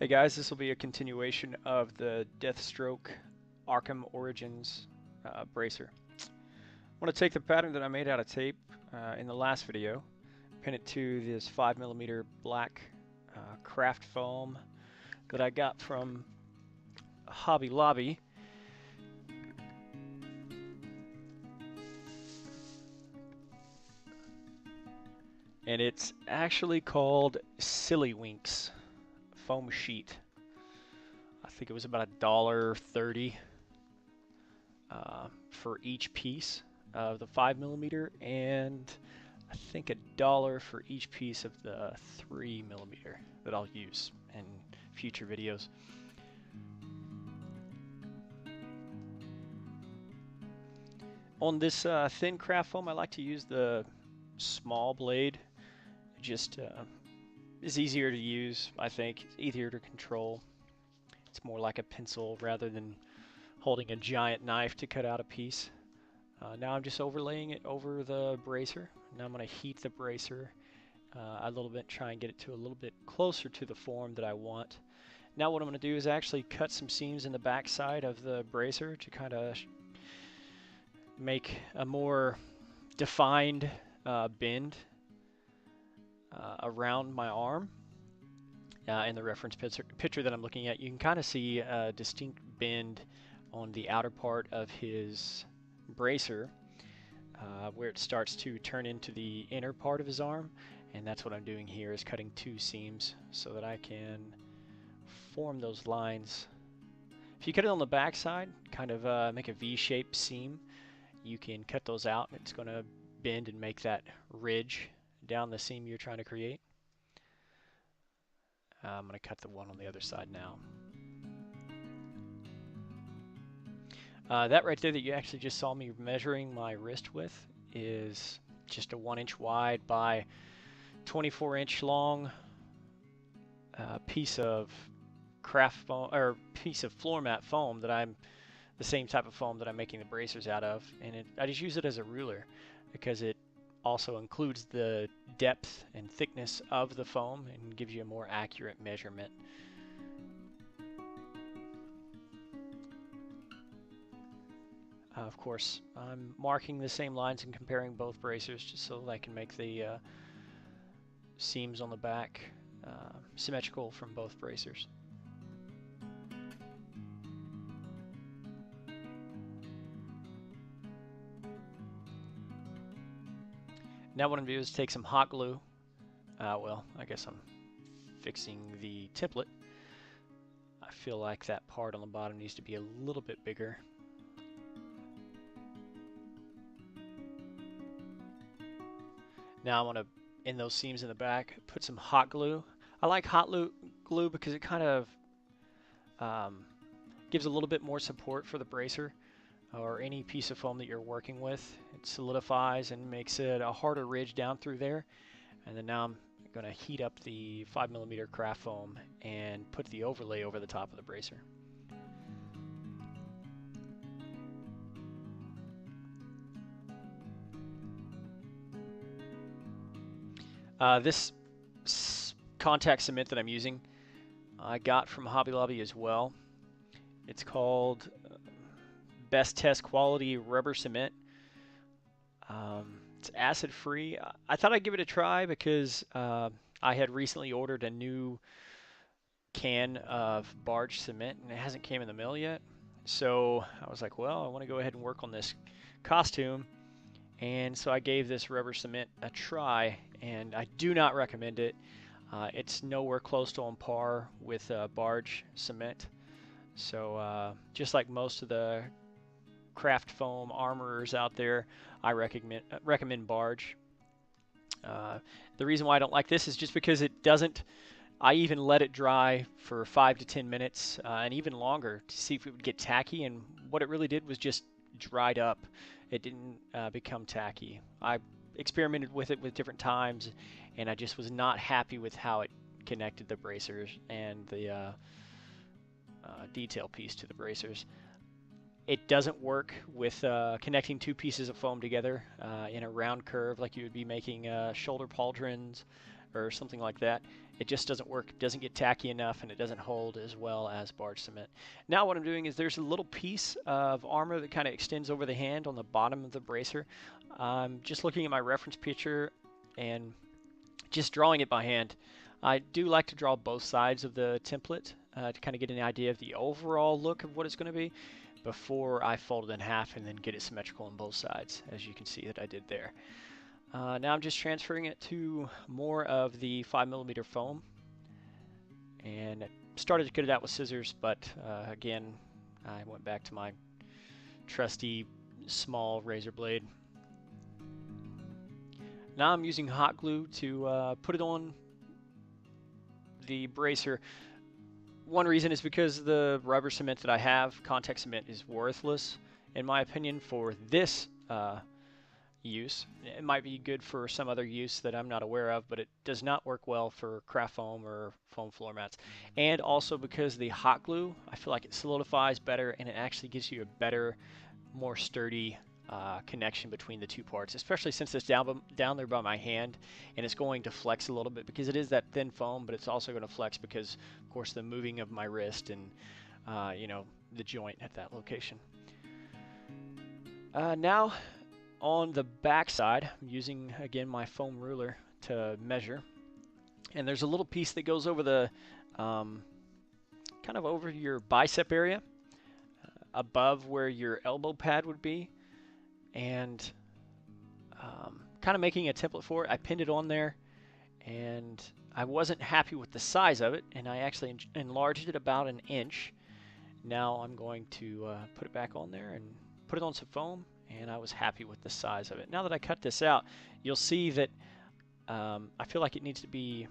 Hey guys, this will be a continuation of the Deathstroke Arkham Origins bracer. I want to take the pattern that I made out of tape in the last video, pin it to this 5mm black craft foam that I got from Hobby Lobby. And it's actually called Silly Winks foam sheet. I think it was about $1.30 for each piece of the 5mm, and I think $1 for each piece of the 3mm that I'll use in future videos. On this thin craft foam, I like to use the small blade. It just is easier to use, I think. It's easier to control. It's more like a pencil rather than holding a giant knife to cut out a piece. Now I'm just overlaying it over the bracer. Now I'm going to heat the bracer a little bit, try and get it to a little bit closer to the form that I want. Now what I'm going to do is actually cut some seams in the back side of the bracer to kind of make a more defined bend around my arm. In the reference picture that I'm looking at, you can kind of see a distinct bend on the outer part of his bracer where it starts to turn into the inner part of his arm, and that's what I'm doing here, is cutting two seams so that I can form those lines. If you cut it on the back side, kind of make a V-shaped seam, you can cut those out and it's going to bend and make that ridge down the seam you're trying to create. I'm going to cut the one on the other side now. That right there that you actually just saw me measuring my wrist with is just a 1-inch wide by 24-inch long piece of craft foam, or piece of floor mat foam that I'm the same type of foam that I'm making the bracers out of, and I just use it as a ruler because it also includes the depth and thickness of the foam and gives you a more accurate measurement. Of course, I'm marking the same lines and comparing both bracers just so that I can make the seams on the back symmetrical from both bracers. Now what I'm going to do is take some hot glue. Well, I guess I'm fixing the template. I feel like that part on the bottom needs to be a little bit bigger. Now I want to, in those seams in the back, put some hot glue. I like hot glue because it kind of gives a little bit more support for the bracer or any piece of foam that you're working with. It solidifies and makes it a harder ridge down through there. And then now I'm going to heat up the 5mm craft foam and put the overlay over the top of the bracer. This contact cement that I'm using, I got from Hobby Lobby as well. It's called Best Test Quality Rubber Cement. It's acid free. I thought I'd give it a try because I had recently ordered a new can of barge cement and it hasn't came in the mail yet. So I was like, well, I want to go ahead and work on this costume. And so I gave this rubber cement a try, and I do not recommend it. It's nowhere close to on par with barge cement. So just like most of the craft foam armorers out there, I recommend barge. The reason why I don't like this is just because it doesn't. I even let it dry for 5 to 10 minutes and even longer to see if it would get tacky, and what it really did was just dried up. It didn't become tacky. I experimented with it with different times, and I just was not happy with how it connected the bracers and the detail piece to the bracers. It doesn't work with connecting two pieces of foam together in a round curve like you would be making shoulder pauldrons or something like that, it just doesn't work. It doesn't get tacky enough, and it doesn't hold as well as barge cement. Now what I'm doing is there's a little piece of armor that kind of extends over the hand on the bottom of the bracer. I'm just looking at my reference picture and just drawing it by hand. I do like to draw both sides of the template to kind of get an idea of the overall look of what it's going to be before I fold it in half and then get it symmetrical on both sides, as you can see that I did there. Now I'm just transferring it to more of the 5mm foam, and I started to cut it out with scissors, but again, I went back to my trusty small razor blade. Now I'm using hot glue to put it on the bracer. One reason is because the rubber cement that I have, contact cement, is worthless in my opinion for this use. It might be good for some other use that I'm not aware of, but it does not work well for craft foam or foam floor mats. And also because the hot glue, I feel like it solidifies better and it actually gives you a better, more sturdy connection between the two parts, especially since it's down there by my hand and it's going to flex a little bit because it is that thin foam, but it's also going to flex because, of course, the moving of my wrist and, you know, the joint at that location. Now, on the back side, I'm using, again, my foam ruler to measure. And there's a little piece that goes over the, kind of over your bicep area, above where your elbow pad would be. And kind of making a template for it, I pinned it on there. And I wasn't happy with the size of it, and I actually enlarged it about an inch. Now I'm going to put it back on there and put it on some foam, and I was happy with the size of it. Now that I cut this out, you'll see that I feel like it needs to be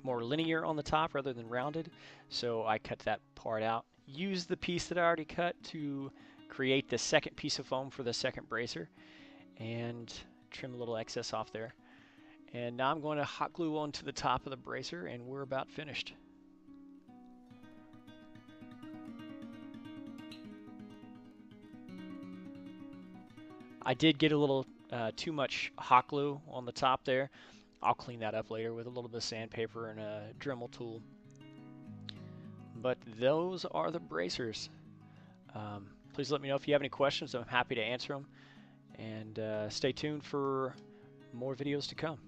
more linear on the top rather than rounded, so I cut that part out. Use the piece that I already cut to create the second piece of foam for the second bracer, and trim a little excess off there. And now I'm going to hot glue onto the top of the bracer, and we're about finished. I did get a little too much hot glue on the top there. I'll clean that up later with a little bit of sandpaper and a Dremel tool. But those are the bracers. Please let me know if you have any questions. I'm happy to answer them. And stay tuned for more videos to come.